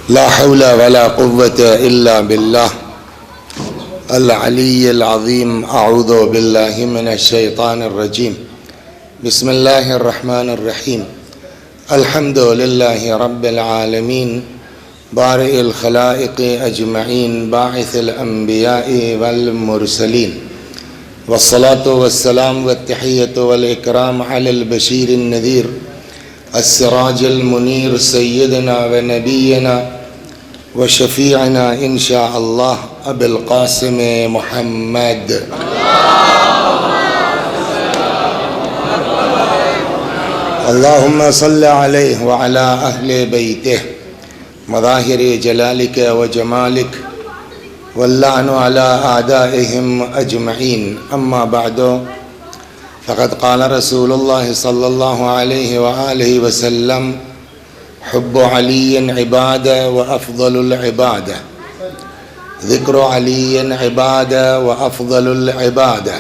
لا حول ولا قوة إلا بالله العلي العظيم. أعوذ بالله من الشيطان الرجيم. بسم الله الرحمن الرحيم. الحمد لله رب العالمين بارئ الخلائق أجمعين باعث الأنبياء والمرسلين، والصلاة والسلام والتحية والإكرام على البشير النذير السراج المنير سيدنا ونبينا وشفيعنا إن شاء الله أبي القاسم محمد. اللهم صل عليه وعلى أهل بيته مظاهر جلالك وجمالك، واللعن على أعدائهم أجمعين. أما بعد، فقد قال رسول الله صلى الله عليه وآله وسلم: حب علي عبادة وأفضل العبادة، ذكر علي عبادة وأفضل العبادة،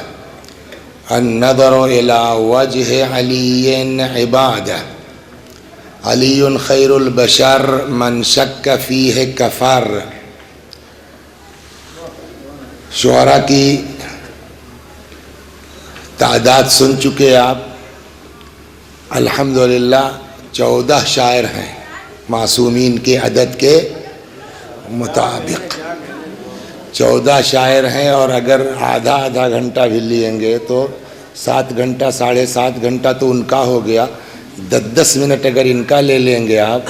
النظر إلى وجه علي عبادة، علي خير البشر من شك فيه كفر. شعراء کی تعداد سن چکے آپ. الحمدللہ 14 شاعر ہیں معصومین کے عدد کے مطابق. 14 شاعر ہیں، اور اگر آدھا گھنٹہ بھی لیں گے تو 7 گھنٹہ 7.5 گھنٹہ تو ان کا ہو گیا. 10 منٹ اگر ان کا لے لیں گے آپ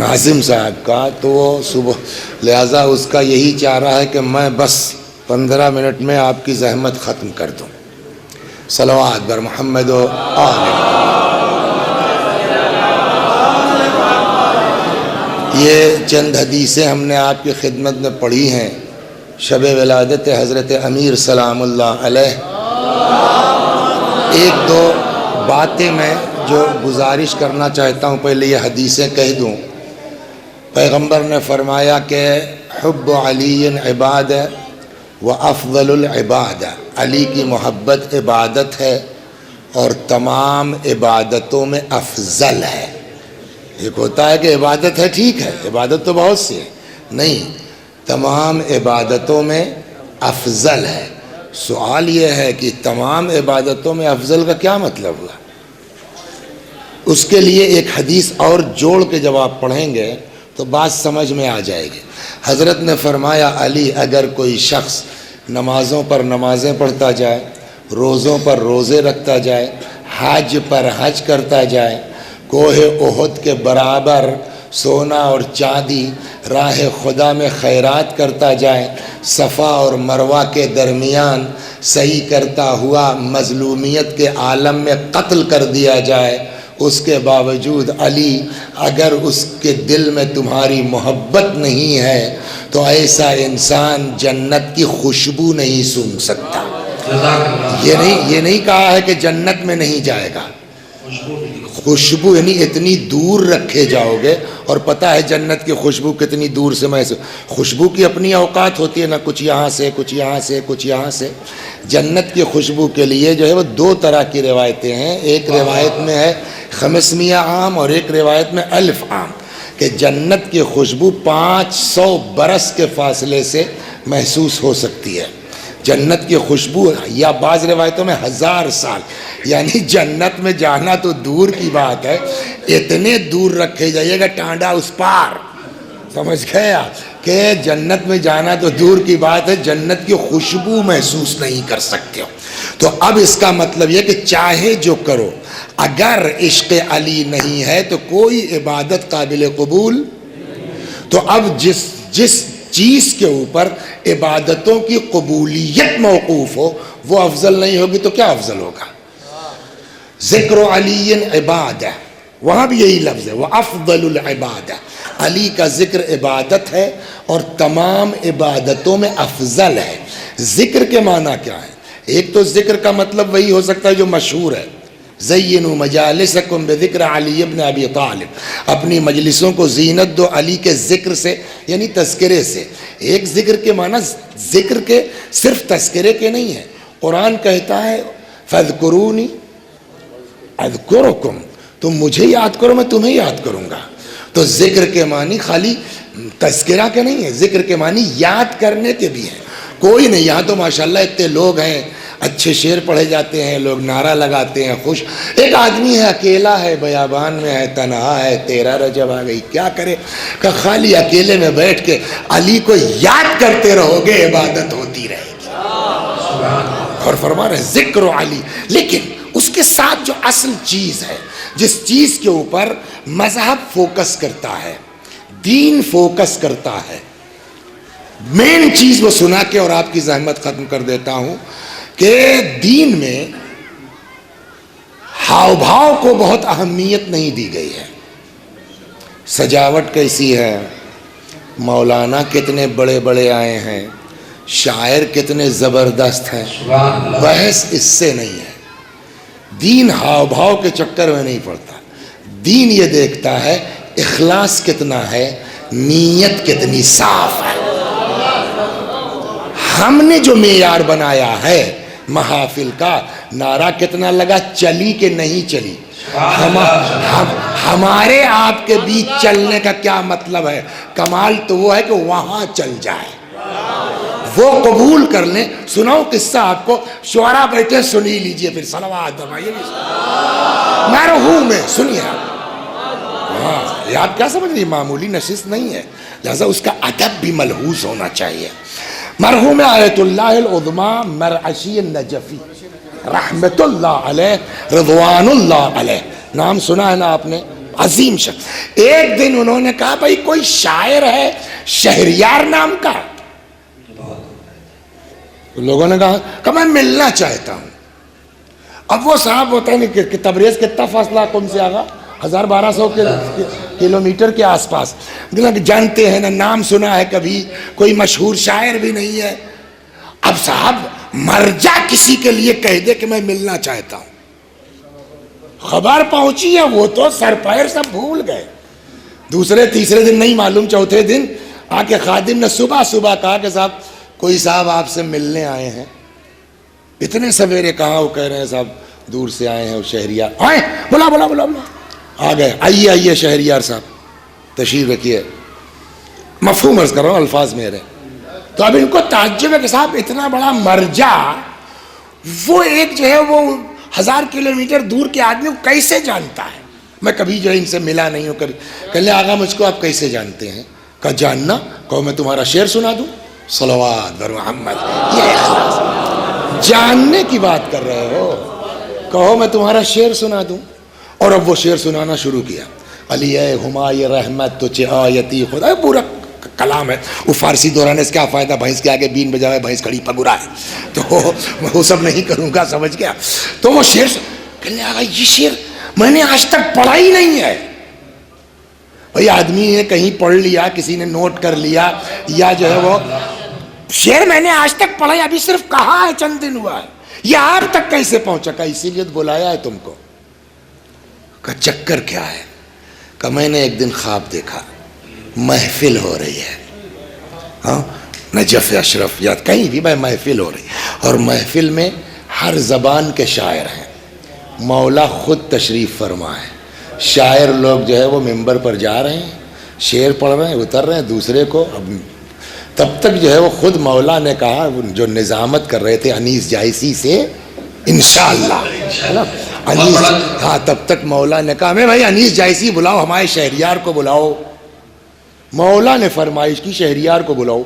ناظم صاحب کا تو وہ صبح، لہٰذا اس کا یہی چاہ رہا ہے کہ میں بس 15 منٹ میں آپ کی زحمت ختم کر دوں. صلوات بر محمد و آل. یہ چند حدیثیں ہم نے آپ کی خدمت میں پڑھی ہیں شب ولادت حضرت امیر سلام اللہ علیہ. ایک دو باتیں میں جو گزارش کرنا چاہتا ہوں، پہلے یہ حدیثیں کہہ دوں. پیغمبر نے فرمایا کہ حب علی عبادہ وافضل العبادہ، علی کی محبت عبادت ہے اور تمام عبادتوں میں افضل ہے. ایک ہوتا ہے کہ عبادت ہے، ٹھیک ہے، عبادت تو بہت سی ہے، نہیں، تمام عبادتوں میں افضل ہے. سوال یہ ہے کہ تمام عبادتوں میں افضل کا کیا مطلب ہوا؟ اس کے لیے ایک حدیث اور جوڑ کے جب آپ پڑھیں گے تو بات سمجھ میں آ جائے گی. حضرت نے فرمایا علی اگر کوئی شخص نمازوں پر نمازیں پڑھتا جائے، روزوں پر روزے رکھتا جائے، حج پر حج کرتا جائے، کوہ احد کے برابر سونا اور چاندی راہ خدا میں خیرات کرتا جائے، صفا اور مروہ کے درمیان صحیح کرتا ہوا مظلومیت کے عالم میں قتل کر دیا جائے، اس کے باوجود علی اگر اس کے دل میں تمہاری محبت نہیں ہے تو ایسا انسان جنت کی خوشبو نہیں سونگھ سکتا. یہ نہیں کہا ہے کہ جنت میں نہیں جائے گا. خوشبو یعنی اتنی دور رکھے جاؤ گے، اور پتہ ہے جنت کی خوشبو کتنی دور سے محسوس. خوشبو کی اپنی اوقات ہوتی ہے نا، کچھ یہاں سے کچھ یہاں سے کچھ یہاں سے. جنت کی خوشبو کے لیے جو ہے وہ 2 طرح کی روایتیں ہیں. ایک روایت میں ہے 500 عام اور ایک روایت میں 1000 عام، کہ جنت کی خوشبو 500 برس کے فاصلے سے محسوس ہو سکتی ہے. جنت کی خوشبو، یا بعض روایتوں میں 1000 سال، یعنی جنت میں جانا تو دور کی بات ہے، اتنے دور رکھے جائیے گا ٹانڈا اس پار. سمجھ گئے آپ کہ جنت میں جانا تو دور کی بات ہے، جنت کی خوشبو محسوس نہیں کر سکتے ہو. تو اب اس کا مطلب یہ کہ چاہے جو کرو، اگر عشق علی نہیں ہے تو کوئی عبادت قابل قبول. تو اب جس چیز کے اوپر عبادتوں کی قبولیت موقوف ہو وہ افضل نہیں ہوگی تو کیا افضل ہوگا؟ ذکر علی عبادہ، وہاں بھی یہی لفظ ہے، وافضل العبادہ. علی کا ذکر عبادت ہے اور تمام عبادتوں میں افضل ہے. ذکر کے معنی کیا ہے؟ ایک تو ذکر کا مطلب وہی ہو سکتا ہے جو مشہور ہے، زینوا مجالسکم بذکر علی ابن ابی طالب، اپنی مجلسوں کو زینت دو علی کے ذکر سے، یعنی تذکرے سے. ایک ذکر کے معنی ذکر کے صرف تذکرے کے نہیں ہے. قرآن کہتا ہے فاذکرونی اذکرکم، تم مجھے یاد کرو میں تمہیں یاد کروں گا. تو ذکر کے معنی خالی تذکرہ کے نہیں ہے، ذکر کے معنی یاد کرنے کے بھی ہیں۔ کوئی نہیں، یہاں تو ماشاءاللہ اتنے لوگ ہیں، اچھے شعر پڑھے جاتے ہیں، لوگ نعرہ لگاتے ہیں، خوش۔ ایک آدمی ہے اکیلا ہے، بیابان میں ہے، تنہا ہے، 13 رجب آ گئی، کیا کرے؟ کہ خالی اکیلے میں بیٹھ کے علی کو یاد کرتے رہو گے، عبادت ہوتی رہے گی۔ اور فرما رہے ذکر علی، لیکن اس کے ساتھ جو اصل چیز ہے، جس چیز کے اوپر مذہب فوکس کرتا ہے، دین فوکس کرتا ہے، مین چیز وہ سنا کے اور آپ کی زحمت ختم کر دیتا ہوں کہ دین میں ہاؤ بھاؤ کو بہت اہمیت نہیں دی گئی ہے۔ سجاوٹ کیسی ہے، مولانا کتنے بڑے بڑے آئے ہیں، شاعر کتنے زبردست ہیں، بحث اس سے نہیں ہے۔ دین ہاؤ بھاؤ کے چکر میں نہیں پڑتا، دین یہ دیکھتا ہے اخلاص کتنا ہے، نیت کتنی صاف ہے۔ ہم نے جو معیار بنایا ہے محافل کا، نعرہ کتنا لگا، چلی کہ نہیں چلی؟ ہمارے آپ کے بیچ چلنے کا کیا مطلب ہے؟ کمال تو وہ ہے کہ وہاں چل جائے، وہ قبول کر لیں۔ سناؤ قصہ آپ کو، شعراء بیٹھے سنی لیجئے، پھر صلوات فرمائیے، مرحوم ہے، سنیے آپ۔ ہاں، یہ آپ کیا سمجھ رہی؟ معمولی نشست نہیں ہے، لہذا اس کا ادب بھی ملحوظ ہونا چاہیے۔ مرحوم آیت اللہ العظمی مرعشی النجفی رحمت اللہ علیہ رضوان اللہ علیہ، نام سنا ہے نا آپ نے؟ عظیم شخص۔ ایک دن انہوں نے کہا بھائی کوئی شاعر ہے شہریار نام کا؟ لوگوں نے کہا کہ میں ملنا چاہتا ہوں۔ اب وہ صاحب ہوتا ہے نہیں کہ تبریز کتنا فاصلہ کم سے آگا، 1200 کلومیٹر کے آس پاس، جانتے ہیں نا، نام سنا ہے کبھی، کوئی مشہور شاعر بھی نہیں ہے۔ اب صاحب مرجع کسی کے لیے کہہ دے کہ میں ملنا چاہتا ہوں، خبر پہنچی ہے، وہ تو سر پیر سب بھول گئے۔ دوسرے تیسرے دن نہیں معلوم، چوتھے دن آ کے خادم نے صبح صبح کہا کہ صاحب کوئی صاحب آپ سے ملنے آئے ہیں۔ اتنے سویرے کہاں؟ وہ کہہ رہے ہیں صاحب دور سے آئے ہیں، وہ شہریار آئے، بلا بلا بلا بلا، آ گئے، آئیے آئیے شہریار صاحب تشریف رکھیے، مفہوم عرض کر رہا ہوں، الفاظ میرے۔ تو اب ان کو تعجب ہے کہ صاحب اتنا بڑا مرجع، وہ ایک جو ہے وہ 1000 کلومیٹر دور کے آدمی کو کیسے جانتا ہے؟ میں کبھی جو ہے ان سے ملا نہیں ہوں، کبھی کہنے آگا مجھ کو آپ کیسے جانتے ہیں؟ کہا جاننا، کہو میں تمہارا شعر سنا دوں؟ صلوات بر محمد، یہ اخلاص، جاننے کی بات کر رہے ہو، کہو میں تمہارا شعر سنا دوں۔ اور اب وہ شعر سنانا شروع کیا، علی اے ہمائے رحمت تو چے آیتی خدا، پورا کلام ہے۔ وہ فارسی دورانے سے کیا فائدہ، بھینس کے آگے بین بجائے بھینس کھڑی پگورا ہے، تو وہ سب نہیں کروں گا، سمجھ گیا؟ تو وہ شعر کہنے آگا یہ شعر میں نے آج تک پڑھا ہی نہیں ہے۔ بھئی آدمی نے کہیں پڑھ لیا، کسی نے نوٹ کر لیا، یا جو ہے وہ شعر میں نے آج تک پڑھا ہے، ابھی صرف کہا ہے، چند دن ہوا ہے، یہ آپ تک کیسے پہنچا؟ کہ اسی لیے بلایا ہے تم کو۔ کہ چکر کیا ہے؟ کہ میں نے ایک دن خواب دیکھا، محفل ہو رہی ہے، ہاں نجف اشرف یا کہیں بھی میں محفل ہو رہی، اور محفل میں ہر زبان کے شاعر ہیں، مولا خود تشریف فرما ہے، شاعر لوگ جو ہے وہ ممبر پر جا رہے ہیں، شعر پڑھ رہے ہیں، اتر رہے ہیں دوسرے کو۔ تب تک جو ہے وہ خود مولا نے کہا، جو نظامت کر رہے تھے انیس جائسی سے، انشاءاللہ انیس، ہاں تب تک مولا نے کہا میں بھائی انیس جائسی بلاؤ، ہمارے شہریار کو بلاؤ۔ مولا نے فرمائش کی شہریار کو بلاؤ۔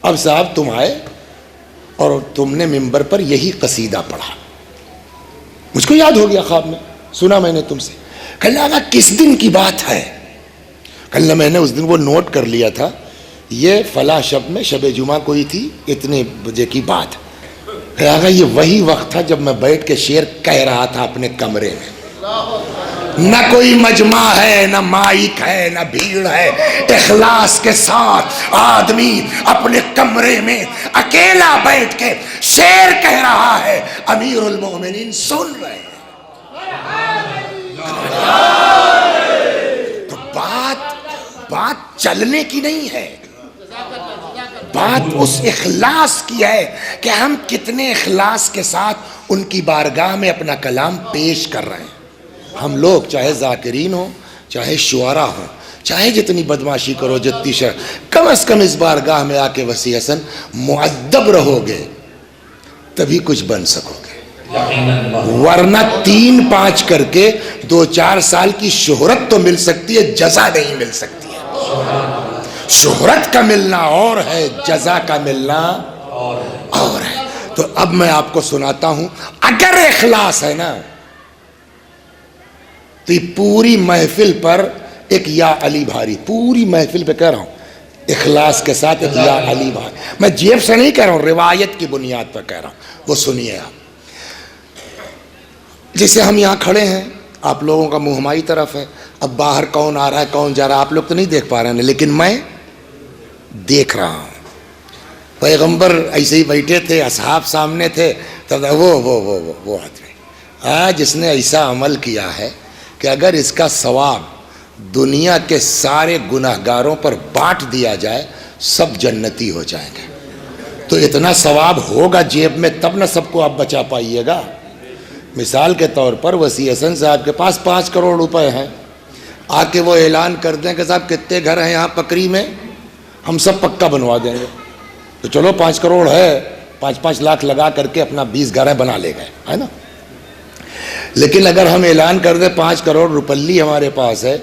اب صاحب تم آئے اور تم نے ممبر پر یہی قصیدہ پڑھا، مجھ کو یاد ہو گیا، خواب میں سنا میں نے تم سے۔ کہنے لگا کس دن کی بات ہے؟ کہنے میں نے اس دن وہ نوٹ کر لیا تھا، یہ فلاں شب میں شب جمعہ کوئی تھی، اتنے بجے کی بات۔ یہ وہی وقت تھا جب میں بیٹھ کے شعر کہہ رہا تھا اپنے کمرے میں، نہ کوئی مجمع ہے، نہ مائک ہے، نہ بھیڑ ہے، اخلاص کے ساتھ آدمی اپنے کمرے میں اکیلا بیٹھ کے شعر کہہ رہا ہے، امیر المومنین سن رہے ہیں۔ تو بات چلنے کی نہیں ہے، بات اس اخلاص کی ہے کہ ہم کتنے اخلاص کے ساتھ ان کی بارگاہ میں اپنا کلام پیش کر رہے ہیں۔ ہم لوگ چاہے ذاکرین ہوں، چاہے شعراء ہوں، چاہے جتنی بدماشی کرو، جتنی کم از کم اس بارگاہ میں آ کے وسیع حسن مؤدب رہو گے تبھی کچھ بن سکو گے، ورنہ 3-5 کر کے 2-4 سال کی شہرت تو مل سکتی ہے، جزا نہیں مل سکتی ہے۔ شہرت کا ملنا اور ہے، جزا کا ملنا اور ہے۔ تو اب میں آپ کو سناتا ہوں، اگر اخلاص ہے نا تو یہ پوری محفل پر ایک یا علی بھاری، پوری محفل پہ کہہ رہا ہوں اخلاص کے ساتھ ایک یا علی بھاری، میں جیب سے نہیں کہہ رہا ہوں، روایت کی بنیاد پر کہہ رہا ہوں، وہ سنیے آپ۔ جیسے ہم یہاں کھڑے ہیں، آپ لوگوں کا منہ ہماری طرف ہے، اب باہر کون آ رہا ہے کون جا رہا ہے آپ لوگ تو نہیں دیکھ پا رہے ہیں، لیکن میں دیکھ رہا ہوں۔ پیغمبر ایسے ہی بیٹھے تھے، اصحاب سامنے تھے، تب وہ آدمی جس نے ایسا عمل کیا ہے کہ اگر اس کا ثواب دنیا کے سارے گناہ گاروں پر بانٹ دیا جائے سب جنتی ہو جائیں گے۔ تو اتنا ثواب ہوگا جیب میں تب نہ سب کو آپ بچا پائیے گا۔ مثال کے طور پر وسیع حسن صاحب کے پاس 5 کروڑ روپے ہیں، آ کے وہ اعلان کر دیں کہ صاحب کتنے گھر ہیں یہاں پکری میں، ہم سب پکا بنوا دیں گے، تو چلو 5 کروڑ ہے، 5-5 لاکھ لگا کر کے اپنا 20 گھر بنا لے گئے، ہے نا۔ لیکن اگر ہم اعلان کر دیں 5 کروڑ روپلی ہمارے پاس ہے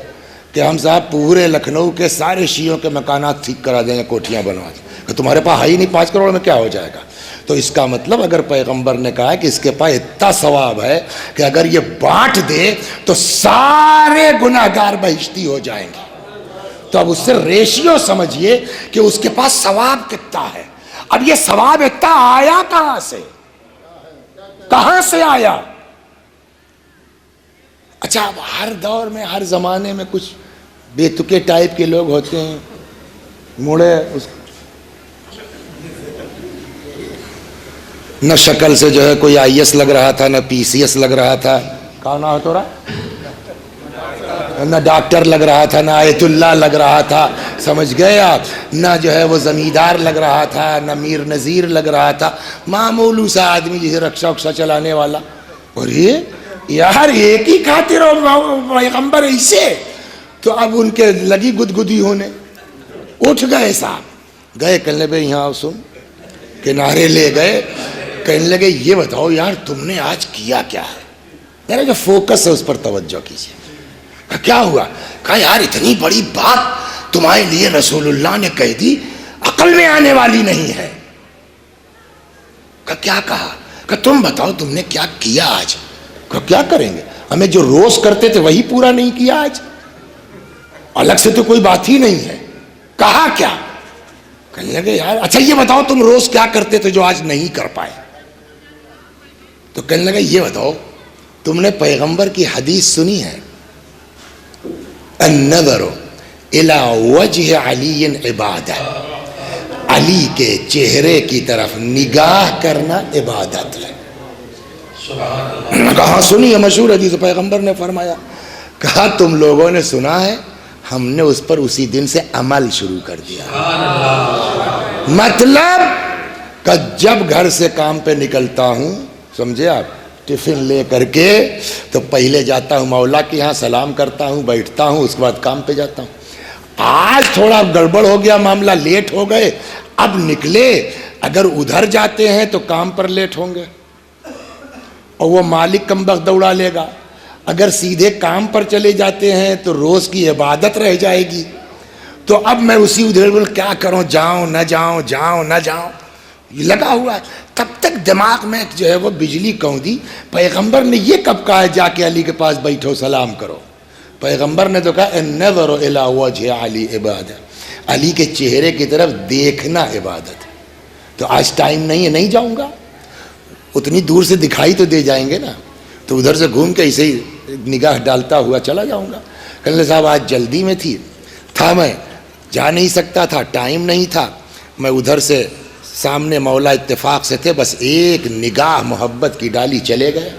کہ ہم صاحب پورے لکھنؤ کے سارے شیعوں کے مکانات ٹھیک کرا دیں گے، کوٹھیاں بنوا دیں گے، کہ تمہارے پاس ہے ہی نہیں 5 کروڑ میں کیا ہو جائے گا۔ تو اس کا مطلب اگر پیغمبر نے کہا کہ اس کے پاس اتنا ثواب ہے کہ اگر یہ بانٹ دے تو سارے گناہ گار بہشتی ہو جائیں گے، تو اب اس سے ریشیو سمجھیے کہ اس کے پاس ثواب کتنا ہے۔ اب یہ ثواب اتنا آیا کہاں سے آیا؟ اچھا، اب ہر دور میں ہر زمانے میں کچھ بے تکے ٹائپ کے لوگ ہوتے ہیں، موڑے نہ شکل سے جو ہے کوئی IAS لگ رہا تھا، نہ PCS لگ رہا تھا، کہاں نہ ہوتا رہا، نہ ڈاکٹر لگ رہا تھا، نہ آیت اللہ لگ رہا تھا، سمجھ گئے آپ، نہ جو ہے وہ زمیندار لگ رہا تھا، نہ میر نذیر لگ رہا تھا، معمولو سا آدمی جسے رکشہ اکشہ چلانے والا۔ اور یہ یار ایک ہی خاطر پیغمبر ایسے، تو اب ان کے لگی گدگدی ہونے، اٹھ گئے صاحب، گئے کہنے بھائی یہاں سن، کنارے لے گئے، کہنے لگے یہ بتاؤ یار تم نے آج کیا کیا ہے، میرا جو فوکس ہے اس پر توجہ کیجیے۔ کیا ہوا؟ کہا یار اتنی بڑی بات تمہارے لیے رسول اللہ نے کہہ دی، عقل میں آنے والی نہیں ہے۔ کیا کہا؟ کہ تم بتاؤ تم نے کیا کیا آج؟ کیا کریں گے، ہمیں جو روز کرتے تھے وہی پورا نہیں کیا آج، الگ سے تو کوئی بات ہی نہیں ہے۔ کہا کیا؟ کہنے لگے یار اچھا یہ بتاؤ تم روز کیا کرتے تھے جو آج نہیں کر پائے؟ تو کہنے لگا یہ بتاؤ تم نے پیغمبر کی حدیث سنی ہے، النظر الی وجہ علی عبادہ، علی کے چہرے کی طرف نگاہ کرنا عبادت ہے۔ کہاں سنی ہے؟ مشہور حدیث، پیغمبر نے فرمایا۔ کہا تم لوگوں نے سنا ہے، ہم نے اس پر اسی دن سے عمل شروع کر دیا۔ مطلب کہ جب گھر سے کام پہ نکلتا ہوں، سمجھے آپ، ٹفن لے کر کے تو پہلے جاتا ہوں مولا کے یہاں، سلام کرتا ہوں، بیٹھتا ہوں، اس کے بعد کام پہ جاتا ہوں۔ آج تھوڑا گڑبڑ ہو گیا معاملہ، لیٹ ہو گئے، اب نکلے، اگر ادھر جاتے ہیں تو کام پر لیٹ ہوں گے اور وہ مالک کم بخت دوڑا لے گا، اگر سیدھے کام پر چلے جاتے ہیں تو روز کی عبادت رہ جائے گی۔ تو اب میں اسی ادھر کیا کروں، جاؤں نہ جاؤں، جاؤں نہ جاؤں، یہ لگا ہوا ہے۔ تب تک دماغ میں جو ہے وہ بجلی کوندی، پیغمبر نے یہ کب کہا ہے جا کے علی کے پاس بیٹھو سلام کرو؟ پیغمبر نے تو کہا النظر الی وجہ علی عبادہ، علی کے چہرے کی طرف دیکھنا عبادت ہے۔ تو آج ٹائم نہیں ہے، نہیں جاؤں گا، اتنی دور سے دکھائی تو دے جائیں گے نا، تو ادھر سے گھوم کے ایسے ہی نگاہ ڈالتا ہوا چلا جاؤں گا۔ کہنے صاحب آج جلدی میں تھا میں جا نہیں سکتا تھا، ٹائم نہیں تھا، میں ادھر سے سامنے مولا اتفاق سے تھے، بس ایک نگاہ محبت کی ڈالی چلے گئے۔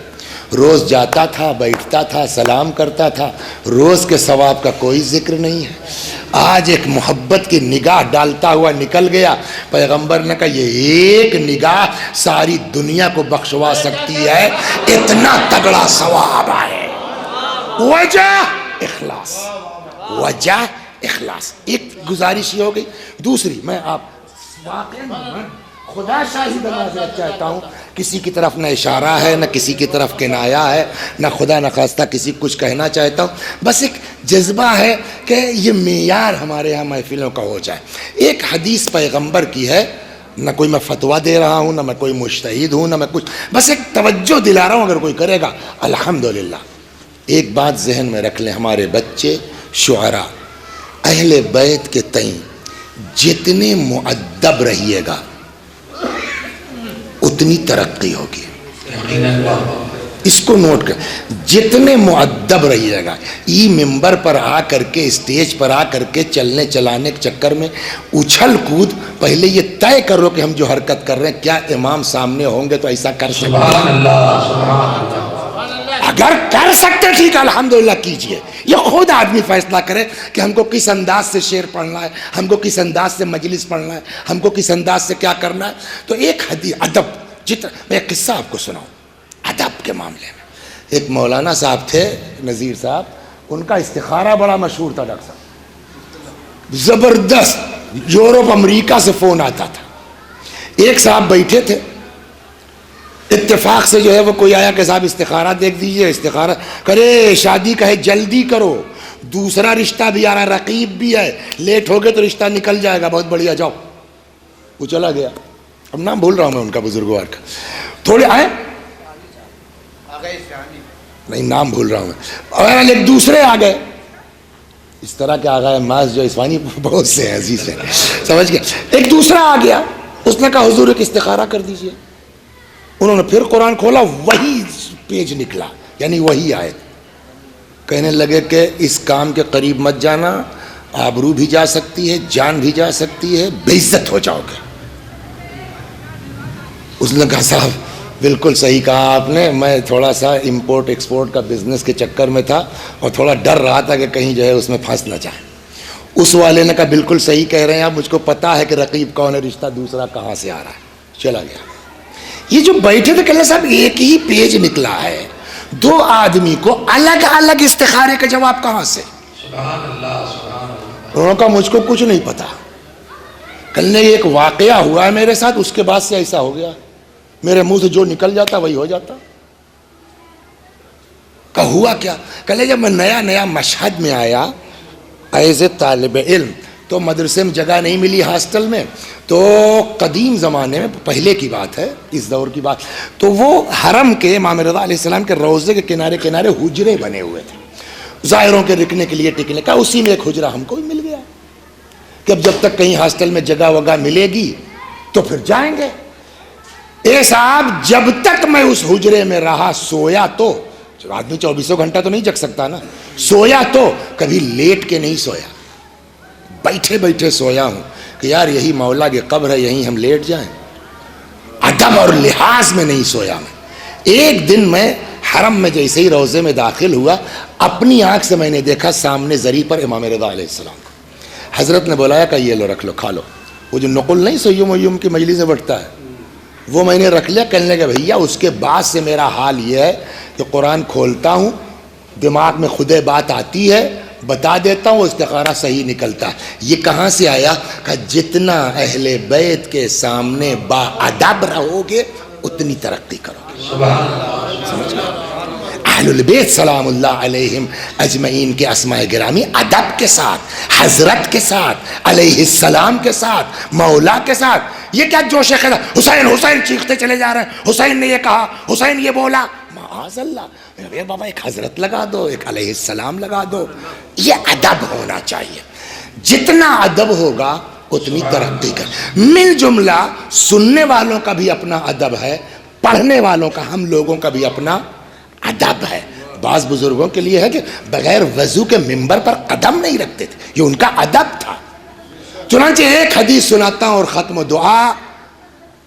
روز جاتا تھا، بیٹھتا تھا، سلام کرتا تھا، روز کے ثواب کا کوئی ذکر نہیں ہے۔ آج ایک محبت کی نگاہ ڈالتا ہوا نکل گیا۔ پیغمبر نے کہا یہ ایک نگاہ ساری دنیا کو بخشوا سکتی ہے، اتنا تگڑا ثواب ہے۔ وجہ اخلاص، وجہ اخلاص. ایک گزارش یہ ہو گئی. دوسری, میں آپ واقعا خدا شاہد بننا چاہتا ہوں, کسی کی طرف نہ اشارہ ہے نہ کسی کی طرف کنایا ہے, نہ خدا نخواستہ کسی کو کچھ کہنا چاہتا ہوں, بس ایک جذبہ ہے کہ یہ معیار ہمارے یہاں محفلوں کا ہو جائے. ایک حدیث پیغمبر کی ہے, نہ کوئی میں فتویٰ دے رہا ہوں, نہ میں کوئی مجتہد ہوں, نہ میں کچھ, بس ایک توجہ دلا رہا ہوں, اگر کوئی کرے گا الحمدللہ. ایک بات ذہن میں رکھ لیں, ہمارے بچے شعراء اہل بیت کے تئیں جتنے مؤدب رہیے گا اتنی ترقی ہوگی. اس کو نوٹ کر, جتنے مؤدب رہیے گا. یہ ممبر پر آ کر کے, اسٹیج پر آ کر کے چلنے چلانے کے چکر میں اچھل کود, پہلے یہ طے کرو کہ ہم جو حرکت کر رہے ہیں کیا امام سامنے ہوں گے تو ایسا کر سکتے ہیں. اگر کر سکتے ٹھیک ہے الحمدللہ کیجئے. یہ خود آدمی فیصلہ کرے کہ ہم کو کس انداز سے شعر پڑھنا ہے, ہم کو کس انداز سے مجلس پڑھنا ہے, ہم کو کس انداز سے کیا کرنا ہے. تو ایک حدیث ادب, میں ایک قصہ آپ کو سناؤں ادب کے معاملے میں. ایک مولانا صاحب تھے نذیر صاحب, ان کا استخارہ بڑا مشہور تھا ڈاکٹر صاحب, زبردست. یورپ امریکہ سے فون آتا تھا. ایک صاحب بیٹھے تھے, اتفاق سے جو ہے وہ کوئی آیا کہ صاحب استخارہ دیکھ دیجئے. استخارہ کرے, شادی کا ہے جلدی کرو, دوسرا رشتہ بھی آ رہا ہے, رقیب بھی ہے, لیٹ ہو گئے تو رشتہ نکل جائے گا. بہت بڑھیا, جاؤ. وہ چلا گیا. اب نام بھول رہا ہوں میں ان کا, بزرگوار کا. تھوڑے آئے نہیں, نام بھول رہا ہوں میں. اور ایک دوسرے آ گئے اس طرح کے آگاہ ماز جو اسوانی بہت سے ہیں, عزیز ہیں, سمجھ گئے. ایک دوسرا آ گیا, اس نے کہا حضور ایک استخارہ کر دیجئے. انہوں نے پھر قرآن کھولا, وہی پیج نکلا, یعنی وہی آیت. کہنے لگے کہ اس کام کے قریب مت جانا, آبرو بھی جا سکتی ہے, جان بھی جا سکتی ہے, بے عزت ہو جاؤ گے. اس نے کہا صاحب بالکل صحیح کہا آپ نے, میں تھوڑا سا امپورٹ ایکسپورٹ کا بزنس کے چکر میں تھا اور تھوڑا ڈر رہا تھا کہ کہیں جو ہے اس میں پھنس نہ جائے. اس والے نے کہا بالکل صحیح کہہ رہے ہیں آپ, مجھ کو پتا ہے کہ رقیب کون ہے, رشتہ دوسرا کہاں سے آ رہا ہے. چلا گیا. یہ جو بیٹھے تھے کہنے صاحب ایک ہی پیج نکلا ہے, دو آدمی کو الگ الگ استخارے کا جواب کہاں سے. انہوں نے کہا مجھ کو کچھ نہیں پتا, کل ایک واقعہ ہوا ہے میرے ساتھ, اس کے بعد سے ایسا ہو گیا, میرے منہ سے جو نکل جاتا وہی ہو جاتا. کہ ہوا کیا, کل جب میں نیا مشہد میں آیا ایز اے طالب علم, تو مدرسے میں جگہ نہیں ملی, ہاسٹل میں. تو قدیم زمانے میں, پہلے کی بات ہے, اس دور کی بات, تو وہ حرم کے امام رضا علیہ السلام کے روضے کے کنارے کنارے حجرے بنے ہوئے تھے زائروں کے رکنے کے لیے, ٹکنے کا. اسی میں ایک حجرہ ہم کو بھی مل گیا کہ اب جب تک کہیں ہاسٹل میں جگہ وگہ ملے گی تو پھر جائیں گے. اے صاحب جب تک میں اس حجرے میں رہا, سویا تو آدمی 24 گھنٹہ تو نہیں جگ سکتا نا, سویا تو کبھی لیٹ کے نہیں سویا, بیٹھے بیٹھے سویا ہوں کہ یار یہی مولا کی قبر ہے, یہیں ہم لیٹ جائیں. ادب اور لحاظ میں نہیں سویا میں. ایک دن میں حرم میں جیسے ہی روضے میں داخل ہوا, اپنی آنکھ سے میں نے دیکھا سامنے زری پر امام رضا علیہ السلام کو. حضرت نے بلایا کہ یہ لو رکھ لو, کھا لو. وہ جو نقل نہیں سیم ویم کی مجلس سے بٹتا ہے, وہ میں نے رکھ لیا. کہنے لگا بھیا اس کے بعد سے میرا حال یہ ہے کہ قرآن کھولتا ہوں, دماغ میں خود بات آتی ہے, بتا دیتا ہوں, استخارہ صحیح نکلتا ہے. یہ کہاں سے آیا کہ جتنا اہل بیت کے سامنے با ادب رہو گے اتنی ترقی کرو گے. سمجھ گئے؟ اہل البیت سلام اللہ علیہم اجمعین کے اسماء گرامی ادب کے ساتھ, حضرت کے ساتھ, علیہ السلام کے ساتھ, مولا کے ساتھ. یہ کیا جوش ہے, حسین حسین چیختے چلے جا رہے ہیں, حسین نے یہ کہا, حسین یہ بولا, معاذ اللہ. بابا ایک حضرت لگا دو, ایک علیہ السلام لگا دو. یہ ادب ہونا چاہیے. جتنا ادب ہوگا اتنی ترقی کر. مل جملہ سننے والوں کا بھی اپنا ادب ہے, پڑھنے والوں کا, ہم لوگوں کا بھی اپنا ادب ہے. بعض بزرگوں کے لیے ہے کہ بغیر وضو کے منبر پر قدم نہیں رکھتے تھے, یہ ان کا ادب تھا. چنانچہ ایک حدیث سناتا ہوں اور ختم دعا.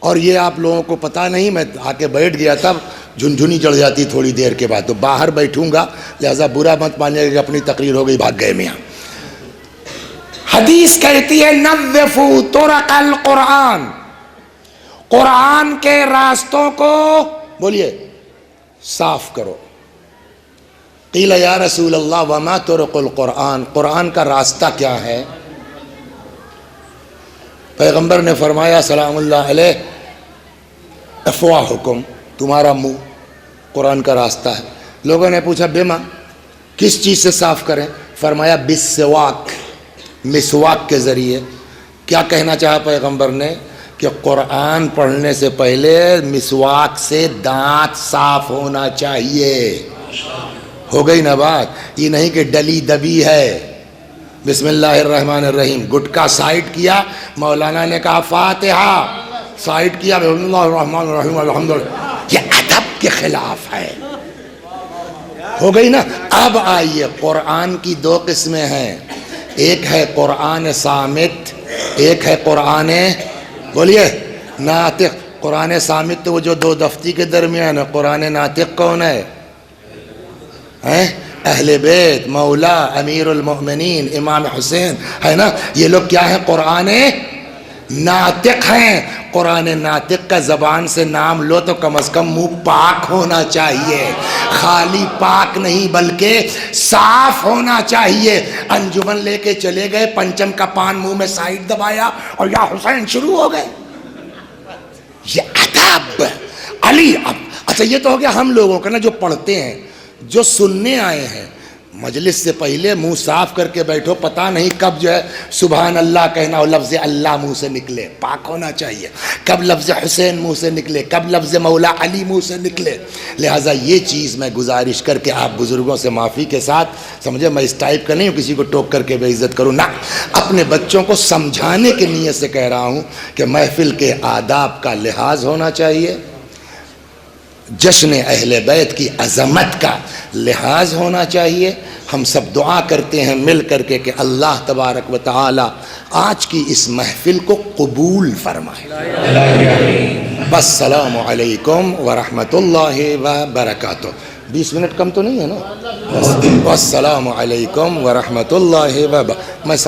اور یہ آپ لوگوں کو پتہ نہیں, میں آ کے بیٹھ گیا تھا, جھنجھنی چڑھ جاتی تھوڑی دیر کے بعد, تو باہر بیٹھوں گا, لہذا برا مت مانیے کہ اپنی تقریر ہو گئی, بھاگ گئے میاں. حدیث کہتی ہے نظفوا طرق القرآن, قرآن کے راستوں کو بولیے صاف کرو. قیل یا رسول اللہ وما طرق القرآن، قرآن کا راستہ کیا ہے؟ پیغمبر نے فرمایا سلام اللہ علیہ افواہکم، تمہارا منہ قرآن کا راستہ ہے۔ لوگوں نے پوچھا بما، کس چیز سے صاف کریں؟ فرمایا بالسواک، مسواک کے ذریعے۔ کیا کہنا چاہا پیغمبر نے؟ کہ قرآن پڑھنے سے پہلے مسواک سے دانت صاف ہونا چاہیے۔ ہو گئی نا بات؟ یہ نہیں کہ ڈلی دبی ہے۔ بسم اللہ الرحمن الرحیم، گٹکا سائڈ کیا، مولانا نے کہا فاتحہ، سائڈ کیا بسم اللہ الرحمن الرحیم الحمدللہ، یہ ادب کے خلاف ہے۔ ہو گئی نا؟ اب آئیے، قرآن کی دو قسمیں ہیں، ایک ہے قرآن صامت، ایک ہے قرآن بولیے ناطق۔ قرآن صامت تو وہ جو دو دفتی کے درمیان ہے، قرآن ناطق کون ہے؟ اہل بیت، مولا امیر المؤمنین امام حسین ہے نا، یہ لوگ کیا ہیں؟ قرآن ناطق ہیں۔ قرآن ناطق کا زبان سے نام لو تو کم از کم منہ پاک ہونا چاہیے، خالی پاک نہیں بلکہ صاف ہونا چاہیے۔ انجمن لے کے چلے گئے، پنچم کا پان منہ میں سائڈ دبایا اور یا حسین شروع ہو گئے، یہ ادب علی۔ اچھا یہ تو ہو گیا ہم لوگوں کا نا، جو پڑھتے ہیں، جو سننے آئے ہیں، مجلس سے پہلے منہ صاف کر کے بیٹھو، پتہ نہیں کب جو ہے سبحان اللہ کہنا ہو، لفظ اللہ منہ سے نکلے، پاک ہونا چاہیے، کب لفظ حسین منہ سے نکلے، کب لفظ مولا علی منہ سے نکلے۔ لہٰذا یہ چیز میں گزارش کر کے آپ بزرگوں سے معافی کے ساتھ، سمجھے میں اس ٹائپ کا نہیں ہوں کسی کو ٹوک کر کے بے عزت کروں، نہ، اپنے بچوں کو سمجھانے کی نیت سے کہہ رہا ہوں کہ محفل کے آداب کا لحاظ ہونا چاہیے، جشن اہل بیت کی عظمت کا لحاظ ہونا چاہیے۔ ہم سب دعا کرتے ہیں مل کر کے کہ اللہ تبارک و تعالی آج کی اس محفل کو قبول فرمائے۔ السلام علیکم ورحمۃ اللہ وبرکاتہ۔ 20 منٹ کم تو نہیں ہے نا؟ السلام علیکم ورحمۃ اللہ وبرکاتہ۔